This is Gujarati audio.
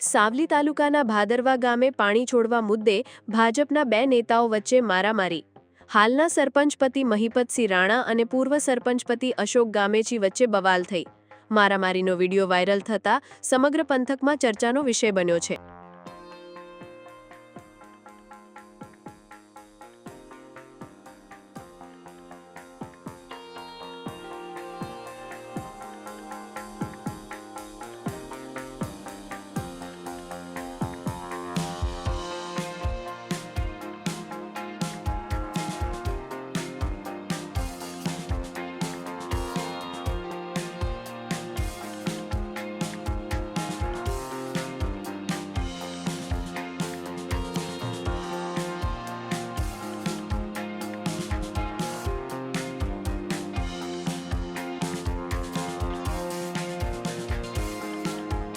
સાવલી તાલુકાના ભાદરવા ગામે પાણી છોડવા મુદ્દે ભાજપના બે નેતાઓ વચ્ચે મારામારી. હાલના સરપંચપતિ મહિપતસિંહ રાણા અને પૂર્વ સરપંચપતિ અશોક ગામેચી વચ્ચે બવાલ થઈ. મારામારીનો વિડીયો વાયરલ થતાં સમગ્ર પંથકમાં ચર્ચાનો વિષય બન્યો છે.